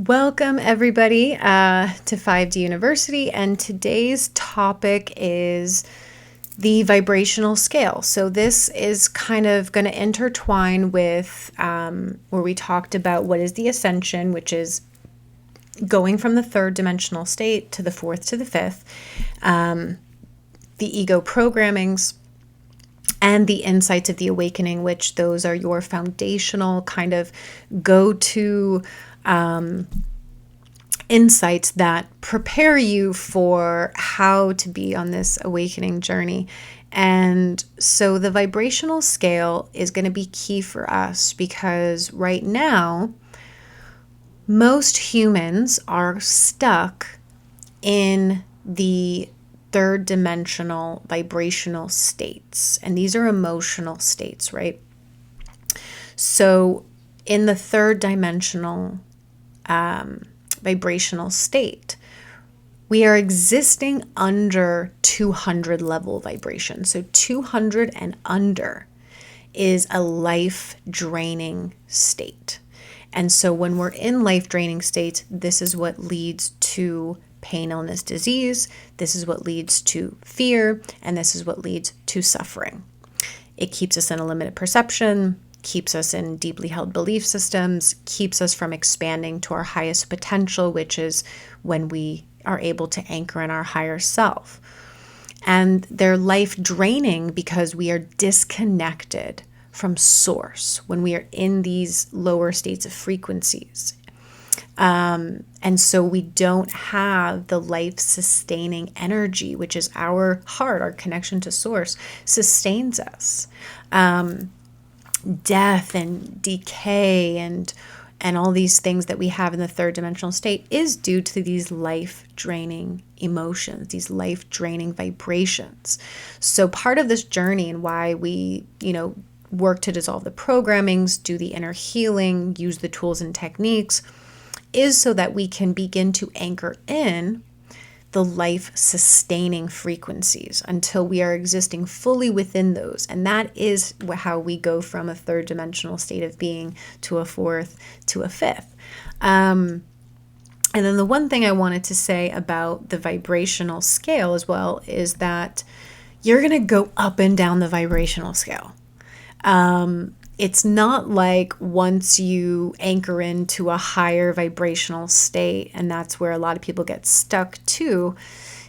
Welcome, everybody, to 5D University, and today's topic is the vibrational scale. So this is kind of going to intertwine with where we talked about what is the ascension, which is going from the third dimensional state to the fourth to the fifth, the ego programmings, and the insights of the awakening, which those are your foundational kind of go-to insights that prepare you for how to be on this awakening journey. And so the vibrational scale is going to be key for us because right now, most humans are stuck in the third dimensional vibrational states. And these are emotional states, right? So in the third dimensional vibrational state, we are existing under 200 level vibration. So 200 and under is a life draining state. And so when we're in life draining states, this is what leads to pain, illness, disease. This is what leads to fear. And this is what leads to suffering. It keeps us in a limited perception, keeps us in deeply held belief systems, keeps us from expanding to our highest potential, which is when we are able to anchor in our higher self. And they're life draining because we are disconnected from source when we are in these lower states of frequencies. And so we don't have the life sustaining energy, which is our heart, our connection to source, sustains us. Death and decay and all these things that we have in the third dimensional state is due to these life draining emotions, these life draining vibrations. So part of this journey and why we, work to dissolve the programmings, do the inner healing, use the tools and techniques is so that we can begin to anchor in the life-sustaining frequencies until we are existing fully within those. And that is how we go from a third dimensional state of being to a fourth to a fifth. And then the one thing I wanted to say about the vibrational scale as well is that you're going to go up and down the vibrational scale. It's not like once you anchor into a higher vibrational state, and that's where a lot of people get stuck too,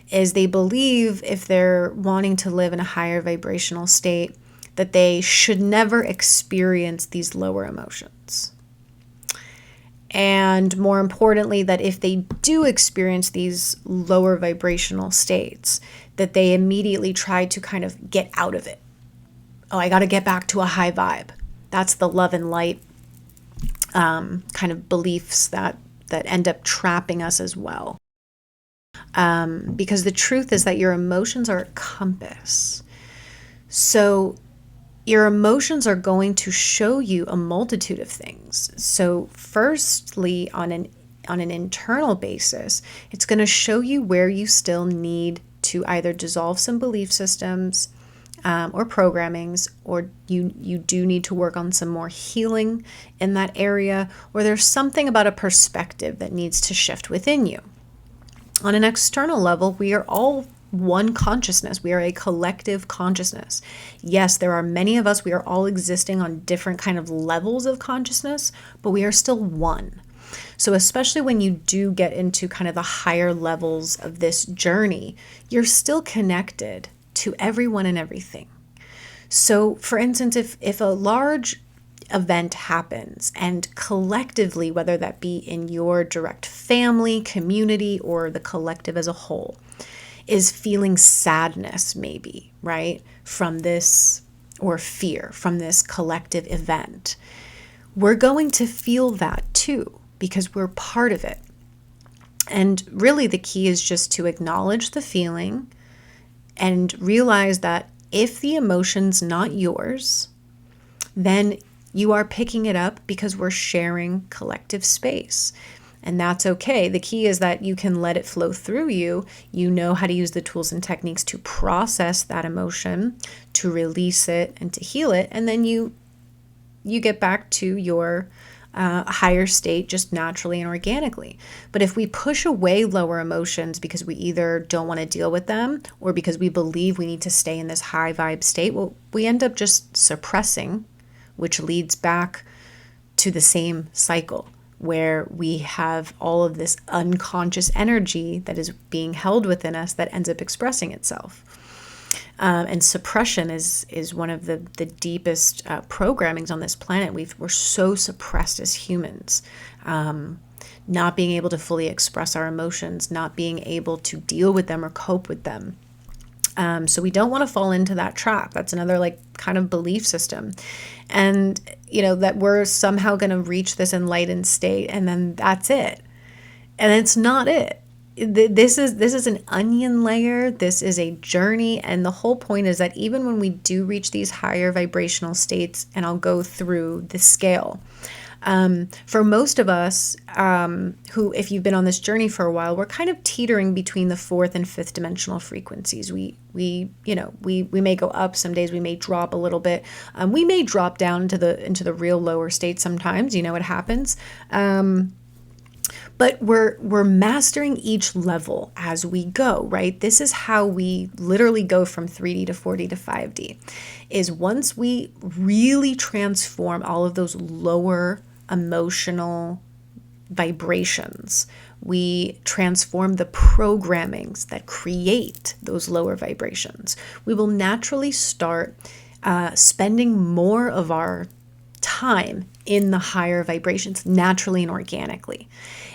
is they believe if they're wanting to live in a higher vibrational state, that they should never experience these lower emotions. And more importantly, that if they do experience these lower vibrational states, that they immediately try to kind of get out of it. Oh, I got to get back to a high vibe. That's the love and light kind of beliefs that end up trapping us as well. Because the truth is that your emotions are a compass. So your emotions are going to show you a multitude of things. So firstly, on an internal basis, it's going to show you where you still need to either dissolve some belief systems, or programmings, or you do need to work on some more healing in that area, or there's something about a perspective that needs to shift within you. On an external level, we are all one consciousness. We are a collective consciousness. Yes, there are many of us. We are all existing on different kind of levels of consciousness, but we are still one. So especially when you do get into kind of the higher levels of this journey, you're still connected to everyone and everything. So for instance, if a large event happens and collectively, whether that be in your direct family, community, or the collective as a whole, is feeling sadness maybe, right, from this, or fear from this collective event, we're going to feel that too, because we're part of it. And really the key is just to acknowledge the feeling and realize that if the emotion's not yours, then you are picking it up because we're sharing collective space. And that's okay. The key is that you can let it flow through you. You know how to use the tools and techniques to process that emotion, to release it and to heal it. And then you get back to your a higher state just naturally and organically. But if we push away lower emotions because we either don't want to deal with them or because we believe we need to stay in this high vibe state, well, we end up just suppressing, which leads back to the same cycle where we have all of this unconscious energy that is being held within us that ends up expressing itself. And suppression is one of the deepest programmings on this planet. We're so suppressed as humans, not being able to fully express our emotions, not being able to deal with them or cope with them. So we don't want to fall into that trap. That's another like kind of belief system. And, that we're somehow going to reach this enlightened state and then that's it. And it's not it. This is an onion layer. This is a journey. And the whole point is that even when we do reach these higher vibrational states, and I'll go through the scale, for most of us, who, if you've been on this journey for a while, we're kind of teetering between the fourth and fifth dimensional frequencies. We may go up some days, we may drop a little bit. We may drop down into the real lower states sometimes, it happens. But we're mastering each level as we go, right? This is how we literally go from 3D to 4D to 5D, is once we really transform all of those lower emotional vibrations, we transform the programmings that create those lower vibrations, we will naturally start spending more of our time in the higher vibrations naturally and organically.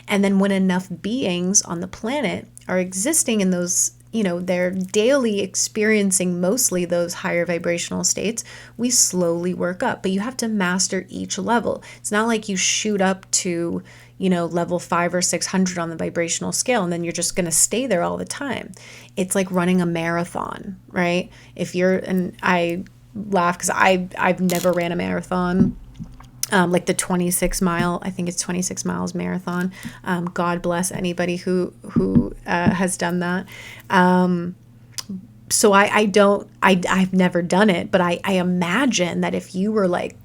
And then when enough beings on the planet are existing in those, they're daily experiencing mostly those higher vibrational states, we slowly work up. But you have to master each level. It's not like you shoot up to, level 500 or 600 on the vibrational scale and then you're just going to stay there all the time. It's like running a marathon, right? And I laugh because I've never ran a marathon. Like the 26 mile, I think it's 26 miles marathon. God bless anybody who has done that. So I've never done it, but I imagine that if you were like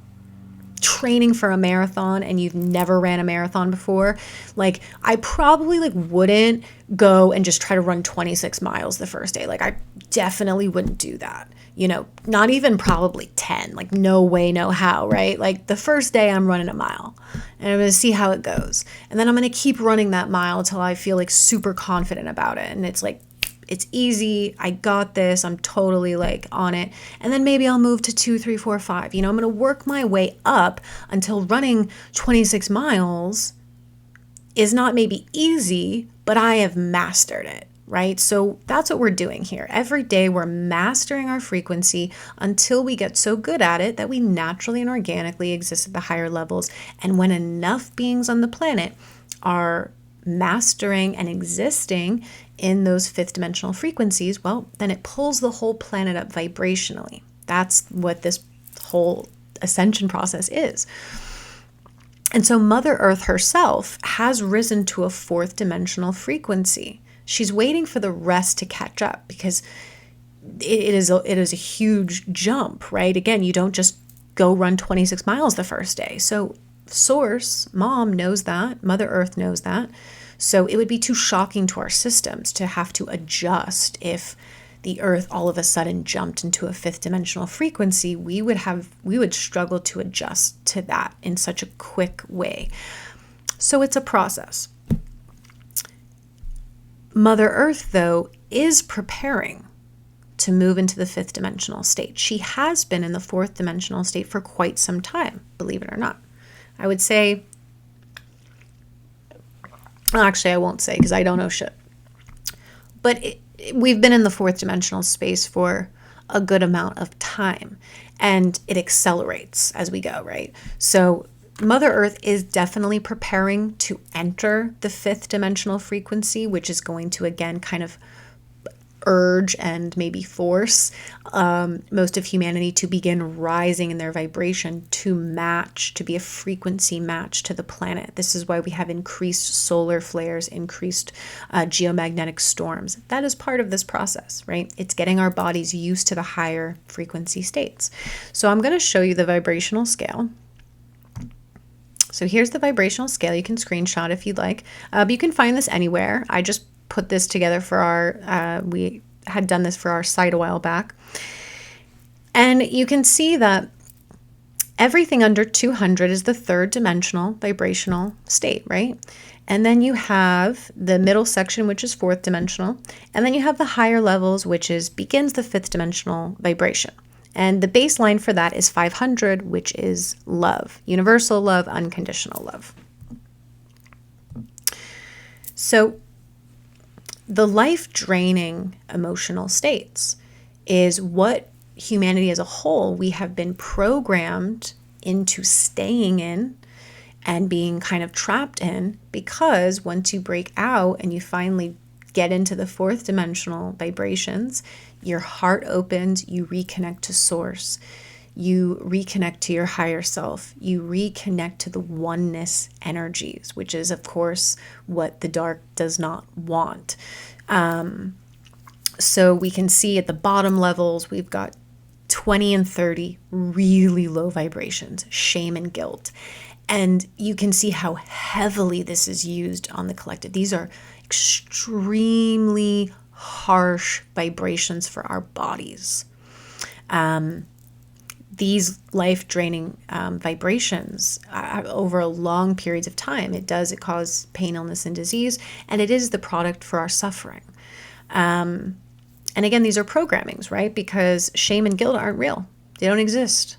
training for a marathon and you've never ran a marathon before, like I probably like wouldn't go and just try to run 26 miles the first day. Like I definitely wouldn't do that. Not even probably 10, like no way, no how, right? Like the first day I'm running a mile and I'm going to see how it goes. And then I'm going to keep running that mile until I feel like super confident about it. And it's like, it's easy. I got this. I'm totally like on it. And then maybe I'll move to 2, 3, 4, 5. I'm going to work my way up until running 26 miles is not maybe easy, but I have mastered it. Right? So that's what we're doing here. Every day we're mastering our frequency until we get so good at it that we naturally and organically exist at the higher levels. And when enough beings on the planet are mastering and existing in those fifth dimensional frequencies, well, then it pulls the whole planet up vibrationally. That's what this whole ascension process is. And so Mother Earth herself has risen to a fourth dimensional frequency. She's waiting for the rest to catch up because it is a huge jump, right? Again, you don't just go run 26 miles the first day. So Source, Mom knows that, Mother Earth knows that. So it would be too shocking to our systems to have to adjust if the Earth all of a sudden jumped into a fifth dimensional frequency. We would struggle to adjust to that in such a quick way. So it's a process. Mother Earth, though, is preparing to move into the fifth dimensional state. She has been in the fourth dimensional state for quite some time, believe it or not. I would say, well, actually, I won't say because I don't know shit. But we've been in the fourth dimensional space for a good amount of time, and it accelerates as we go, right? So Mother Earth is definitely preparing to enter the fifth dimensional frequency, which is going to, again, kind of urge and maybe force most of humanity to begin rising in their vibration to be a frequency match to the planet. This is why we have increased solar flares, increased geomagnetic storms. That is part of this process, right? It's getting our bodies used to the higher frequency states. So I'm going to show you the vibrational scale. So here's the vibrational scale. You can screenshot if you'd like. But you can find this anywhere. I just put this together for we had done this for our site a while back. And you can see that everything under 200 is the third dimensional vibrational state, right? And then you have the middle section, which is fourth dimensional. And then you have the higher levels, which begins the fifth dimensional vibration. And the baseline for that is 500, which is love, universal love, unconditional love. So the life-draining emotional states is what humanity as a whole, we have been programmed into staying in and being kind of trapped in, because once you break out and you finally get into the fourth dimensional vibrations, your heart opens, you reconnect to source, you reconnect to your higher self, you reconnect to the oneness energies, which is, of course, what the dark does not want. So we can see at the bottom levels, we've got 20 and 30 really low vibrations, shame and guilt. And you can see how heavily this is used on the collective. These are extremely harsh vibrations for our bodies. These life-draining vibrations over long periods of time, it cause pain, illness, and disease, and it is the product for our suffering. And again, these are programmings, right? Because shame and guilt aren't real. They don't exist.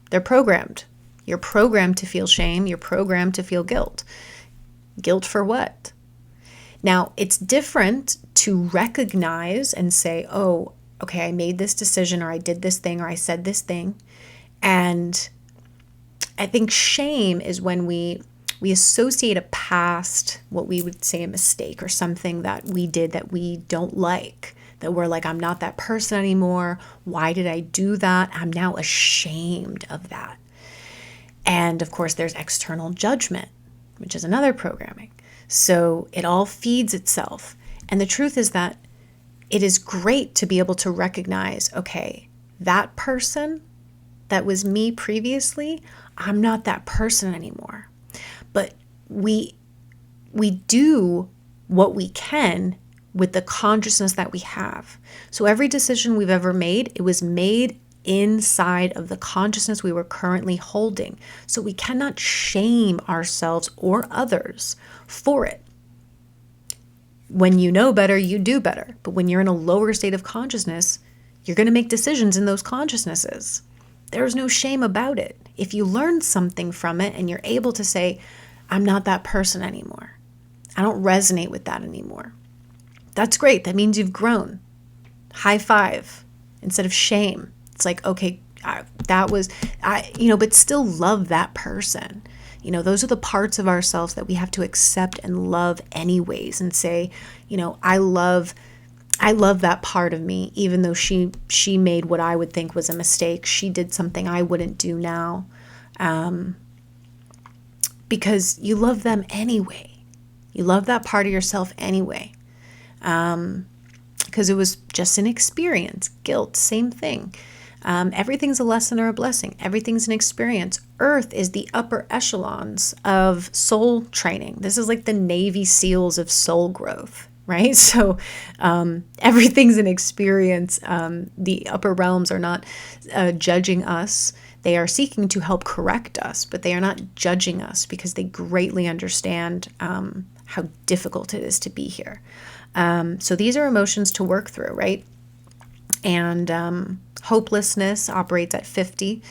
They're programmed. You're programmed to feel shame. You're programmed to feel guilt. Guilt for what? Now, it's different to recognize and say, oh, okay, I made this decision, or I did this thing, or I said this thing. And I think shame is when we associate a past, what we would say a mistake, or something that we did that we don't like, that we're like, I'm not that person anymore. Why did I do that? I'm now ashamed of that. And of course, there's external judgment, which is another programming. So it all feeds itself. And the truth is that it is great to be able to recognize, okay, that person that was me previously, I'm not that person anymore. But we do what we can with the consciousness that we have. So every decision we've ever made, it was made inside of the consciousness we were currently holding. So we cannot shame ourselves or others for it. When you know better, you do better. But when you're in a lower state of consciousness, you're going to make decisions in those consciousnesses. There's no shame about it. If you learn something from it and you're able to say, I'm not that person anymore. I don't resonate with that anymore. That's great. That means you've grown. High five instead of shame. It's like, okay, but still love that person. Those are the parts of ourselves that we have to accept and love anyways, and say, I love that part of me, even though she made what I would think was a mistake. She did something I wouldn't do now. Because you love them anyway. You love that part of yourself anyway. Because it was just an experience. Guilt, same thing. Everything's a lesson or a blessing. Everything's an experience. Earth is the upper echelons of soul training. This is like the Navy SEALs of soul growth, right? So everything's an experience. The upper realms are not judging us. They are seeking to help correct us, but they are not judging us because they greatly understand how difficult it is to be here. So these are emotions to work through, right? And hopelessness operates at 50.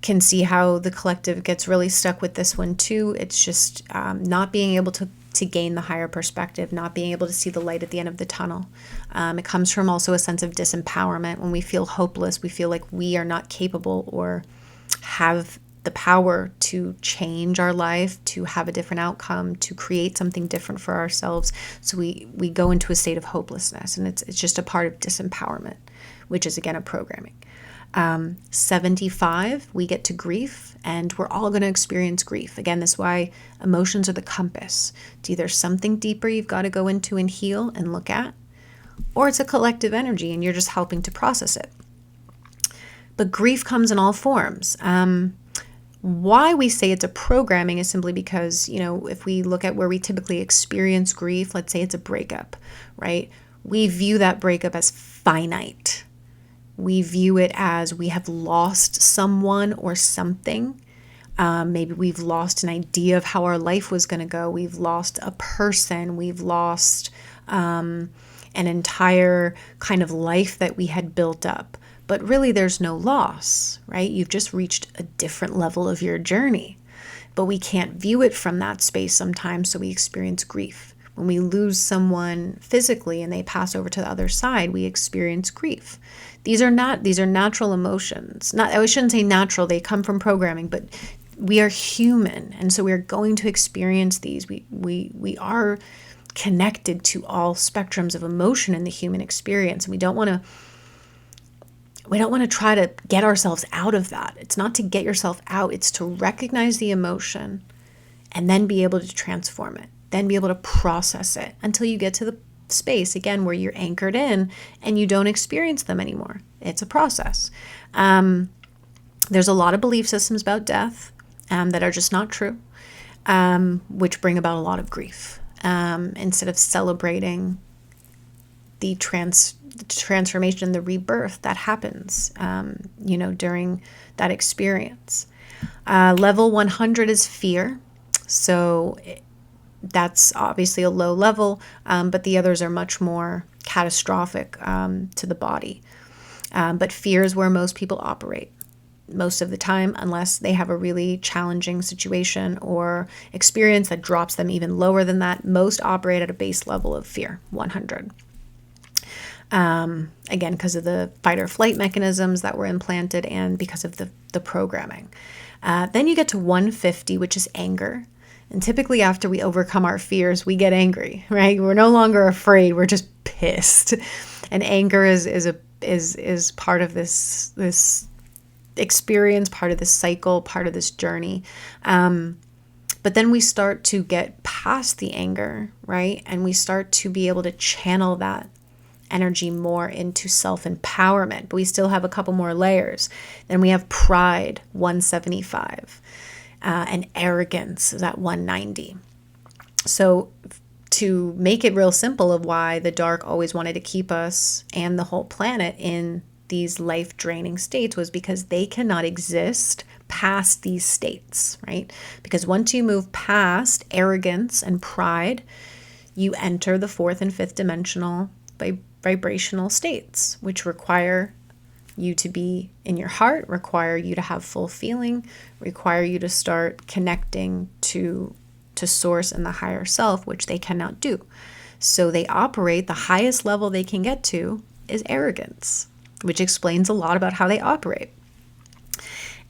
Can see how the collective gets really stuck with this one too. It's just not being able to gain the higher perspective, not being able to see the light at the end of the tunnel. It comes from also a sense of disempowerment. When we feel hopeless, we feel like we are not capable or have the power to change our life, to have a different outcome, to create something different for ourselves. So we go into a state of hopelessness, and it's just a part of disempowerment, which is again a programming. 75, we get to grief, and we're all going to experience grief. Again, that's why emotions are the compass. It's either something deeper you've got to go into and heal and look at, or it's a collective energy and you're just helping to process it. But grief comes in all forms. Why we say it's a programming is simply because, if we look at where we typically experience grief, let's say it's a breakup, right? We view that breakup as finite. We view it as we have lost someone or something. Maybe we've lost an idea of how our life was going to go. We've lost a person. We've lost an entire kind of life that we had built up. But really, there's no loss, right? You've just reached a different level of your journey. But we can't view it from that space sometimes, so we experience grief. When we lose someone physically and they pass over to the other side, we experience grief. These are natural emotions. I shouldn't say natural, they come from programming, but we are human, and so we are going to experience these. We are connected to all spectrums of emotion in the human experience, and we don't want to try to get ourselves out of that. It's not to get yourself out, it's to recognize the emotion and then be able to transform it, then be able to process it until you get to the space, again, where you're anchored in and you don't experience them anymore. It's a process. There's a lot of belief systems about death that are just not true, which bring about a lot of grief. Instead of celebrating the transformation, the rebirth that happens, during that experience. Level 100 is fear. So that's obviously a low level, but the others are much more catastrophic to the body. But fear is where most people operate most of the time, unless they have a really challenging situation or experience that drops them even lower than that. Most operate at a base level of fear, 100. Again, because of the fight or flight mechanisms that were implanted and because of the programming. Then you get to 150, which is anger. And typically after we overcome our fears, we get angry, right? We're no longer afraid. We're just pissed. And anger is part of this experience, part of this cycle, part of this journey. But then we start to get past the anger, right? And we start to be able to channel that energy more into self-empowerment. But we still have a couple more layers. Then we have pride, 175. And arrogance is at 190. So to make it real simple of why the dark always wanted to keep us and the whole planet in these life-draining states was because they cannot exist past these states, right? Because once you move past arrogance and pride, you enter the fourth and fifth dimensional vibrational states, which require you to be in your heart, require you to have full feeling, require you to start connecting to source and the higher self, which they cannot do. So they operate, the highest level they can get to is arrogance, which explains a lot about how they operate.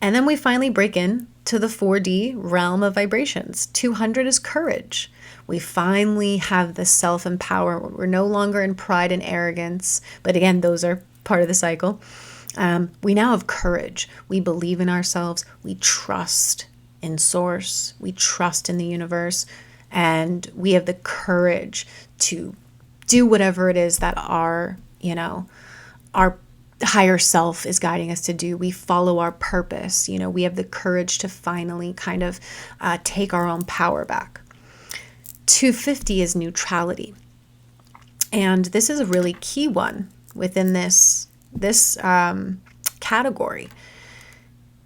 And then we finally break in to the 4D realm of vibrations. 200 is courage. We finally have the self-empowerment. We're no longer in pride and arrogance, but again, those are part of the cycle. We now have courage. We believe in ourselves. We trust in source. We trust in the universe. And we have the courage to do whatever it is that our higher self is guiding us to do. We follow our purpose. We have the courage to finally kind of take our own power back. 250 is neutrality. And this is a really key one within this category,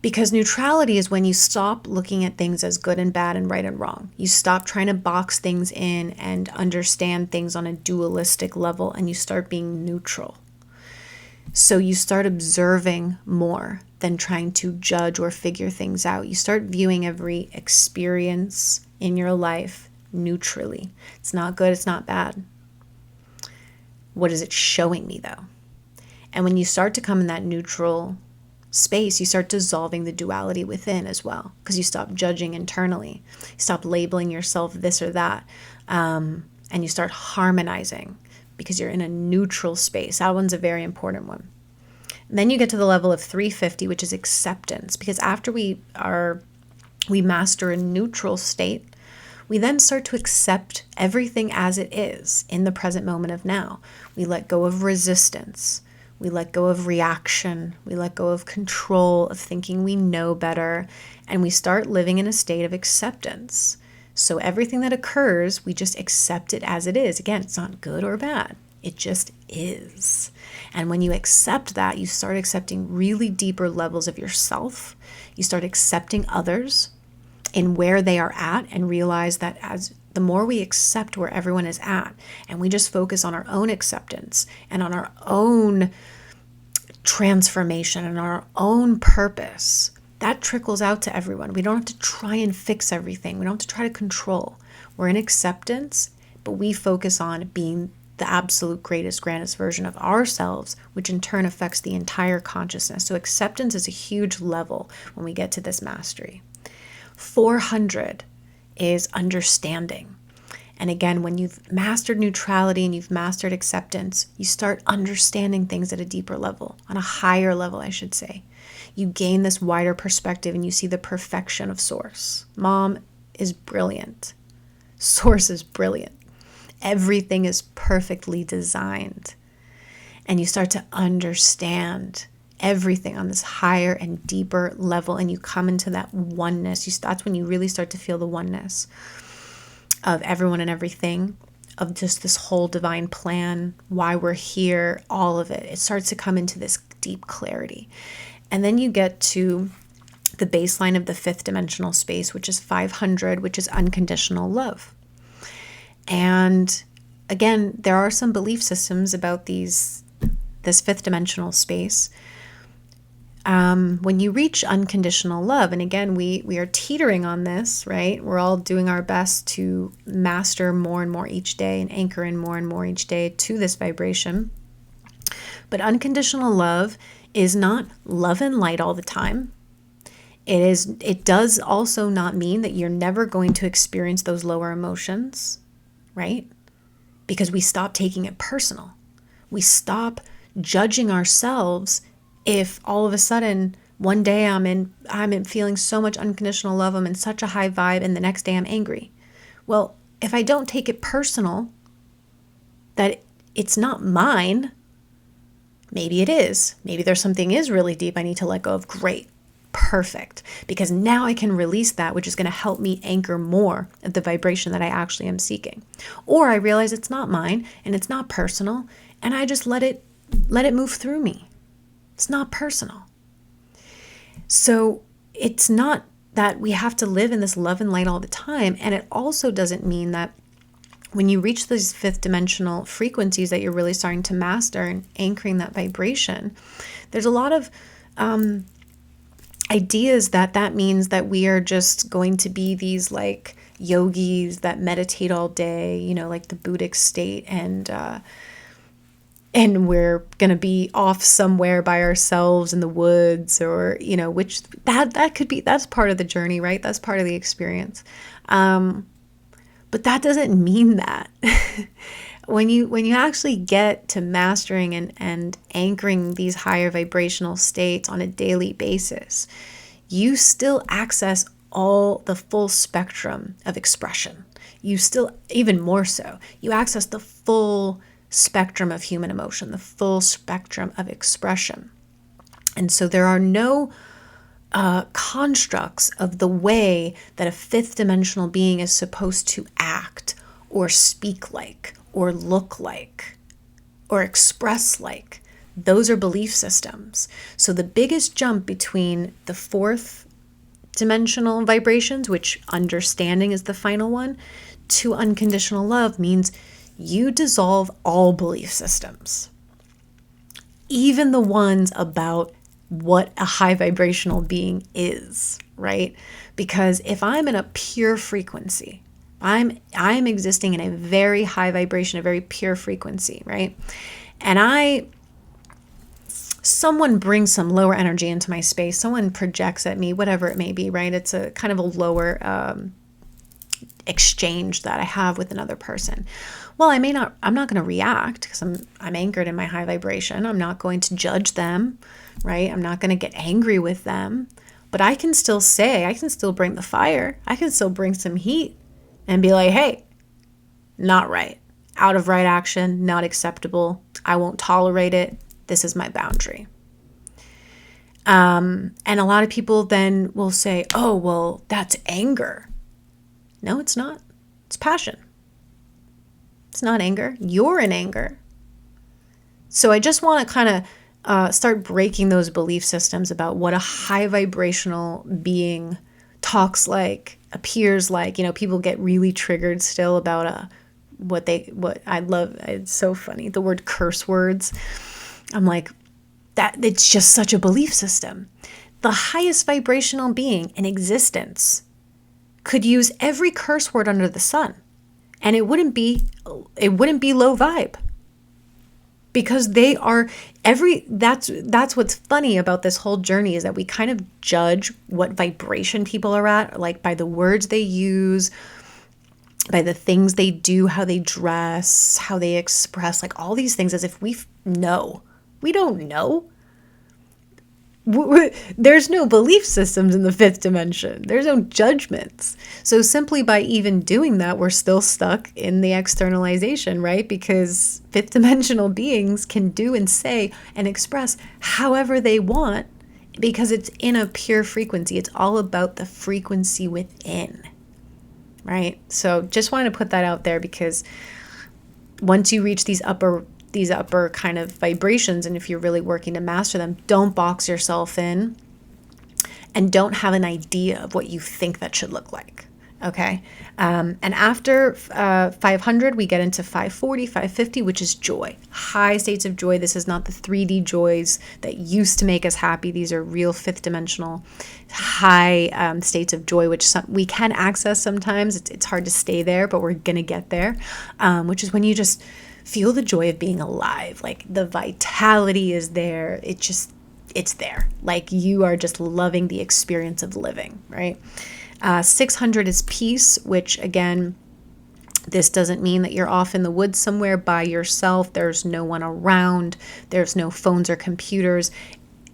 because neutrality is when you stop looking at things as good and bad and right and wrong. You stop trying to box things in and understand things on a dualistic level, and you start being neutral. So you start observing more than trying to judge or figure things out. You start viewing every experience in your life neutrally. It's not good, it's not bad. What is it showing me though? And when you start to come in that neutral space, you start dissolving the duality within as well, because you stop judging internally. You stop labeling yourself this or that, and you start harmonizing because you're in a neutral space. That one's a very important one. And then you get to the level of 350, which is acceptance, because after we master a neutral state, we then start to accept everything as it is in the present moment of now. We let go of resistance. We let go of reaction. We let go of control, of thinking we know better. And we start living in a state of acceptance. So everything that occurs, we just accept it as it is. Again, it's not good or bad. It just is. And when you accept that, you start accepting really deeper levels of yourself. You start accepting others in where they are at, and realize that as the more we accept where everyone is at, and we just focus on our own acceptance and on our own transformation and our own purpose, that trickles out to everyone. We don't have to try and fix everything. We don't have to try to control. We're in acceptance, but we focus on being the absolute greatest, grandest version of ourselves, which in turn affects the entire consciousness. So acceptance is a huge level when we get to this mastery. 400 is understanding. And again, when you've mastered neutrality and you've mastered acceptance, you start understanding things at a deeper level, on a higher level, I should say. You gain this wider perspective and you see the perfection of Source. Mom is brilliant. Source is brilliant. Everything is perfectly designed. And you start to understand everything on this higher and deeper level, and you come into that oneness. That's when you really start to feel the oneness of everyone and everything, of just this whole divine plan, why we're here, all of it. It starts to come into this deep clarity. And then you get to the baseline of the fifth dimensional space, which is 500, which is unconditional love. And again, there are some belief systems about this fifth dimensional space. When you reach unconditional love, and again, we are teetering on this, right? We're all doing our best to master more and more each day and anchor in more and more each day to this vibration. But unconditional love is not love and light all the time. It does also not mean that you're never going to experience those lower emotions, right? Because we stop taking it personal. We stop judging ourselves if all of a sudden one day I'm feeling so much unconditional love, I'm in such a high vibe, and the next day I'm angry. Well, if I don't take it personal, that it's not mine, maybe it is. Maybe there's something is really deep I need to let go of. Great. Perfect. Because now I can release that, which is going to help me anchor more of the vibration that I actually am seeking. Or I realize it's not mine and it's not personal, and I just let it move through me. It's not personal. So it's not that we have to live in this love and light all the time. And it also doesn't mean that when you reach these fifth dimensional frequencies that you're really starting to master and anchoring that vibration, there's a lot of ideas that means that we are just going to be these like yogis that meditate all day, like the Buddhic state, and we're going to be off somewhere by ourselves in the woods, or, which that could be, that's part of the journey, right? That's part of the experience. But that doesn't mean that. When you actually get to mastering and anchoring these higher vibrational states on a daily basis, you still access all the full spectrum of expression. You still, even more so, you access the full spectrum of human emotion, the full spectrum of expression. And so there are no constructs of the way that a fifth dimensional being is supposed to act or speak like or look like or express like. Those are belief systems. So the biggest jump between the fourth dimensional vibrations, which understanding is the final one, to unconditional love means you dissolve all belief systems, even the ones about what a high vibrational being is, right? Because if I'm in a pure frequency, I'm existing in a very high vibration, a very pure frequency, right? And someone brings some lower energy into my space, someone projects at me, whatever it may be, right? It's a kind of a lower exchange that I have with another person. Well, I'm not going to react because I'm anchored in my high vibration. I'm not going to judge them, right? I'm not going to get angry with them, but I can still bring the fire. I can still bring some heat and be like, hey, not right. Out of right action, not acceptable. I won't tolerate it. This is my boundary. And a lot of people then will say, oh, well, that's anger. No, it's not. It's passion. It's not anger. You're in anger. So I just want to kind of start breaking those belief systems about what a high vibrational being talks like, appears like. People get really triggered still about what I love. It's so funny. The word curse words. I'm like, that it's just such a belief system. The highest vibrational being in existence could use every curse word under the sun, and it wouldn't be low vibe, because they are that's what's funny about this whole journey, is that we kind of judge what vibration people are at, like by the words they use, by the things they do, how they dress, how they express, like all these things, as if we know. We don't know. There's no belief systems in the fifth dimension. There's no judgments. So simply by even doing that, we're still stuck in the externalization, right? Because fifth dimensional beings can do and say and express however they want, because it's in a pure frequency. It's all about the frequency within, right? So just wanted to put that out there, because once you reach these upper kind of vibrations, and if you're really working to master them, don't box yourself in and don't have an idea of what you think that should look like. Okay. And after 500, we get into 540, 550, which is joy, high states of joy. This is not the 3D joys that used to make us happy. These are real fifth dimensional high states of joy, which we can access sometimes. It's hard to stay there, but we're going to get there, which is when you just feel the joy of being alive. Like the vitality is there. It's there. Like you are just loving the experience of living, right? 600 is peace, which again, this doesn't mean that you're off in the woods somewhere by yourself. There's no one around. There's no phones or computers.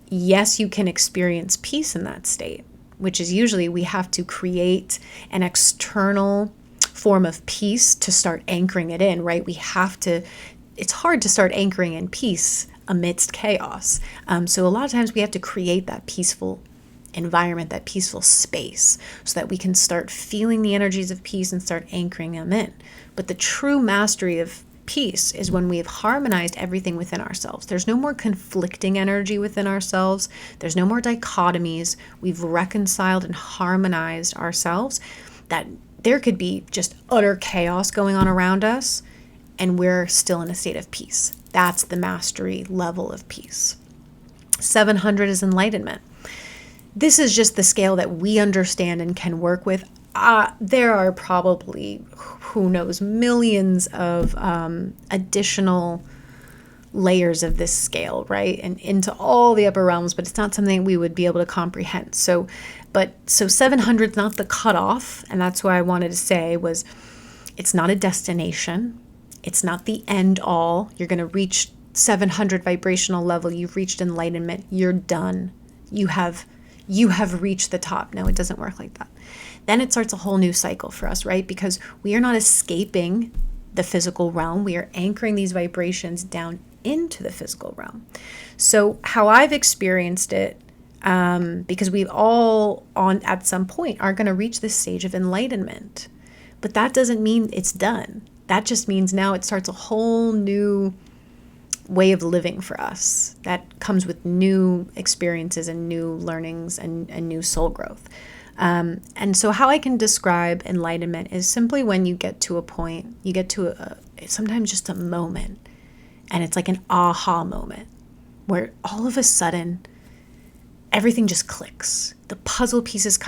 Yes, you can experience peace in that state, which is usually we have to create an external form of peace to start anchoring it in, right? It's hard to start anchoring in peace amidst chaos. So a lot of times we have to create that peaceful environment, that peaceful space, so that we can start feeling the energies of peace and start anchoring them in. But the true mastery of peace is when we have harmonized everything within ourselves. There's no more conflicting energy within ourselves. There's no more dichotomies. We've reconciled and harmonized ourselves, that there could be just utter chaos going on around us, and we're still in a state of peace. That's the mastery level of peace. 700 is enlightenment. This is just the scale that we understand and can work with. There are probably, who knows, millions of additional layers of this scale, right? And into all the upper realms, but it's not something we would be able to comprehend. So 700 is not the cutoff. And that's why I wanted to say was, it's not a destination. It's not the end all. You're going to reach 700 vibrational level. You've reached enlightenment. You're done. You have reached the top. No, it doesn't work like that. Then it starts a whole new cycle for us, right? Because we are not escaping the physical realm. We are anchoring these vibrations down into the physical realm. So how I've experienced it, because we've all at some point are going to reach this stage of enlightenment, but that doesn't mean it's done. That just means now it starts a whole new way of living for us that comes with new experiences and new learnings and new soul growth. And so how I can describe enlightenment is simply when you get to a point, you get to sometimes just a moment, and it's like an aha moment where all of a sudden everything just clicks. The puzzle pieces,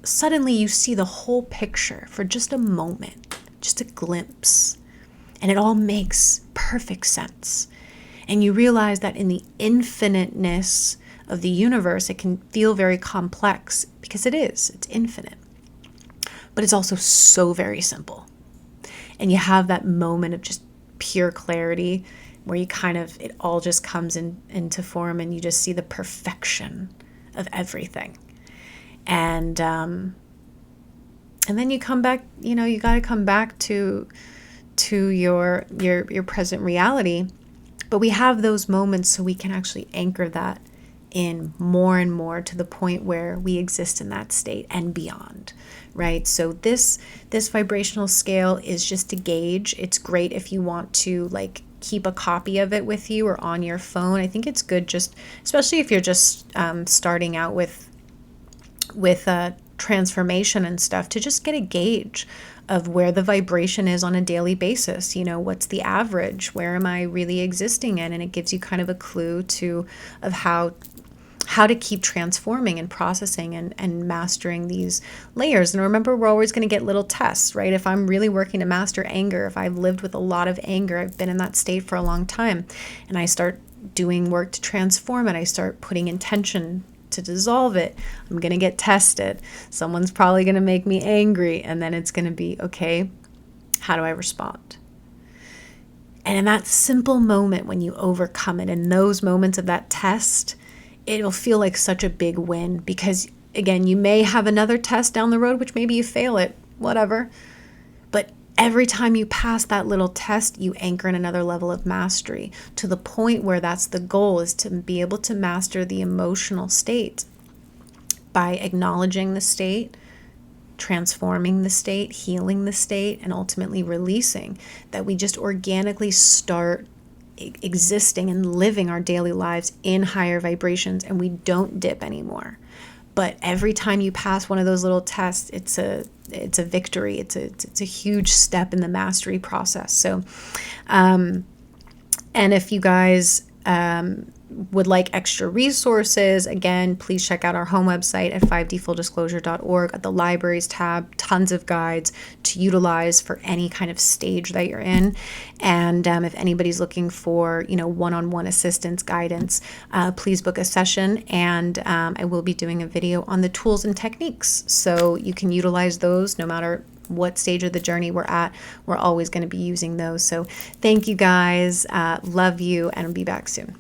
suddenly you see the whole picture for just a moment, just a glimpse, and it all makes perfect sense. And you realize that in the infiniteness of the universe, it can feel very complex, because it's infinite. But it's also so very simple. And you have that moment of just pure clarity where you it all just comes into form, and you just see the perfection of everything. And then you come back, you got to come back to your present reality, But we have those moments so we can actually anchor that in more and more to the point where we exist in that state and beyond, right? So this vibrational scale is just a gauge. It's great if you want to like keep a copy of it with you or on your phone. I think it's good, just especially if you're just starting out with transformation and stuff, to just get a gauge of where the vibration is on a daily basis. What's the average? Where am I really existing in? And it gives you kind of a clue of how to keep transforming and processing and mastering these layers. And remember, we're always going to get little tests, right? If I'm really working to master anger, if I've lived with a lot of anger, I've been in that state for a long time, and I start doing work to transform it, I start putting intention to dissolve it, I'm going to get tested. Someone's probably going to make me angry, and then it's going to be, okay, how do I respond? And in that simple moment when you overcome it, in those moments of that test, it'll feel like such a big win, because again, you may have another test down the road, which maybe you fail it, whatever. But every time you pass that little test, you anchor in another level of mastery, to the point where that's the goal, is to be able to master the emotional state by acknowledging the state, transforming the state, healing the state, and ultimately releasing. That we just organically start existing and living our daily lives in higher vibrations, and we don't dip anymore. But every time you pass one of those little tests, it's a victory. It's a huge step in the mastery process. So, and if you guys would like extra resources, again, please check out our home website at 5dfulldisclosure.org. At the libraries tab, tons of guides to utilize for any kind of stage that you're in. And if anybody's looking for, one-on-one assistance, guidance, please book a session. And I will be doing a video on the tools and techniques, so you can utilize those no matter what stage of the journey we're at. We're always going to be using those. So thank you guys. Love you, and I'll be back soon.